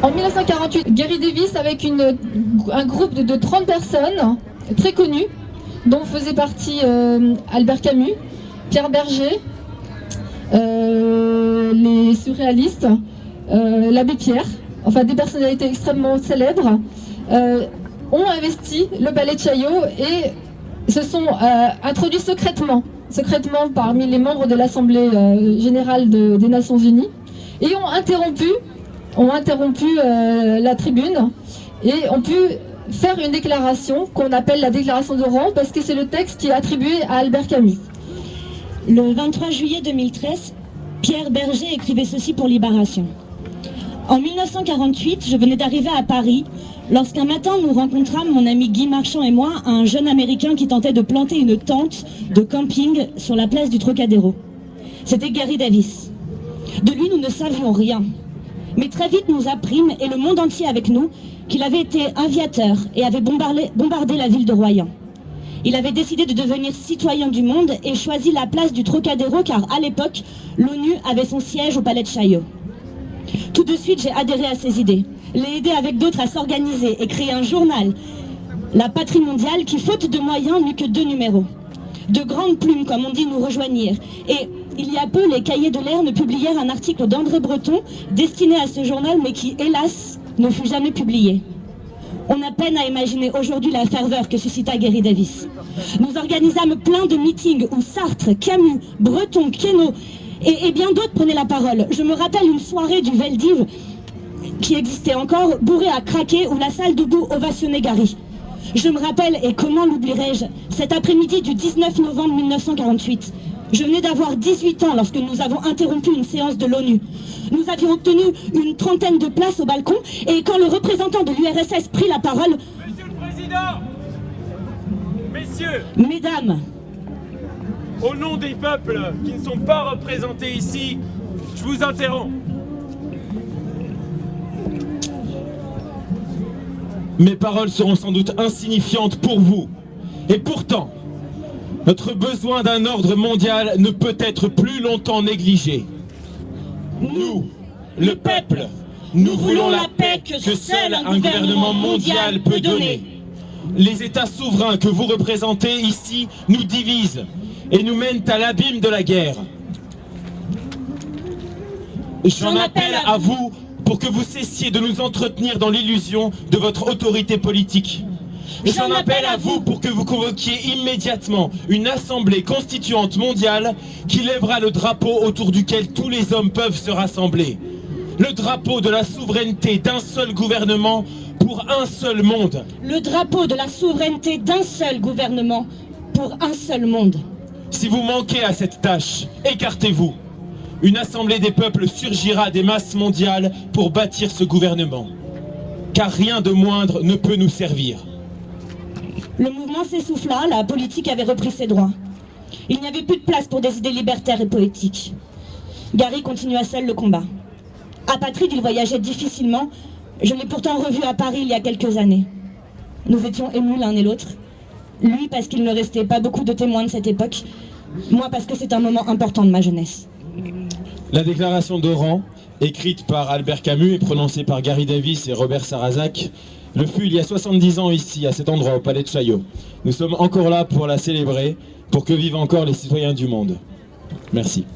En 1948, Gary Davis, avec un groupe de 30 personnes très connues, dont faisait partie Albert Camus, Pierre Berger, les surréalistes, l'abbé Pierre, enfin des personnalités extrêmement célèbres, ont investi le palais de Chaillot et se sont introduits secrètement parmi les membres de l'Assemblée générale des Nations Unies et ont interrompu la tribune et ont pu faire une déclaration qu'on appelle la déclaration d'Oran parce que c'est le texte qui est attribué à Albert Camus. Le 23 juillet 2013, Pierre Berger écrivait ceci pour Libération. En 1948, je venais d'arriver à Paris lorsqu'un matin nous rencontrâmes, mon ami Guy Marchand et moi, un jeune Américain qui tentait de planter une tente de camping sur la place du Trocadéro. C'était Gary Davis. De lui, nous ne savions rien. Mais très vite, nous apprîmes, et le monde entier avec nous, qu'il avait été aviateur et avait bombardé la ville de Royan. Il avait décidé de devenir citoyen du monde et choisi la place du Trocadéro car à l'époque, l'ONU avait son siège au palais de Chaillot. Tout de suite, j'ai adhéré à ses idées, l'ai aidé avec d'autres à s'organiser et créer un journal, La Patrie mondiale, qui faute de moyens n'eut que 2 numéros. De grandes plumes, comme on dit, nous rejoignirent. Et il y a peu, les Cahiers de l'air ne publièrent un article d'André Breton destiné à ce journal, mais qui, hélas, ne fut jamais publié. On a peine à imaginer aujourd'hui la ferveur que suscita Gary Davis. Nous organisâmes plein de meetings où Sartre, Camus, Breton, Queneau et bien d'autres prenaient la parole. Je me rappelle une soirée du Veldiv qui existait encore, bourrée à craquer, où la salle debout ovationnait Gary. Je me rappelle, et comment l'oublierai-je, cet après-midi du 19 novembre 1948. Je venais d'avoir 18 ans lorsque nous avons interrompu une séance de l'ONU. Nous avions obtenu une trentaine de places au balcon et quand le représentant de l'URSS prit la parole... Monsieur le Président, Messieurs, Mesdames, au nom des peuples qui ne sont pas représentés ici, je vous interromps. Mes paroles seront sans doute insignifiantes pour vous. Et pourtant, notre besoin d'un ordre mondial ne peut être plus longtemps négligé. Nous, le peuple, nous voulons la paix que seul un gouvernement mondial peut donner. Les États souverains que vous représentez ici nous divisent et nous mènent à l'abîme de la guerre. J'en appelle à vous pour que vous cessiez de nous entretenir dans l'illusion de votre autorité politique. J'en appelle à vous pour que vous convoquiez immédiatement une assemblée constituante mondiale qui lèvera le drapeau autour duquel tous les hommes peuvent se rassembler. Le drapeau de la souveraineté d'un seul gouvernement pour un seul monde. Le drapeau de la souveraineté d'un seul gouvernement pour un seul monde. Si vous manquez à cette tâche, écartez-vous. Une assemblée des peuples surgira des masses mondiales pour bâtir ce gouvernement. Car rien de moindre ne peut nous servir. Le mouvement s'essouffla, la politique avait repris ses droits. Il n'y avait plus de place pour des idées libertaires et poétiques. Gary continua seul le combat. Apatride, il voyageait difficilement. Je l'ai pourtant revu à Paris il y a quelques années. Nous étions émus l'un et l'autre. Lui parce qu'il ne restait pas beaucoup de témoins de cette époque. Moi parce que c'est un moment important de ma jeunesse. La déclaration d'Oran, écrite par Albert Camus et prononcée par Gary Davis et Robert Sarrazac, le fut il y a 70 ans ici, à cet endroit, au Palais de Chaillot. Nous sommes encore là pour la célébrer, pour que vivent encore les citoyens du monde. Merci.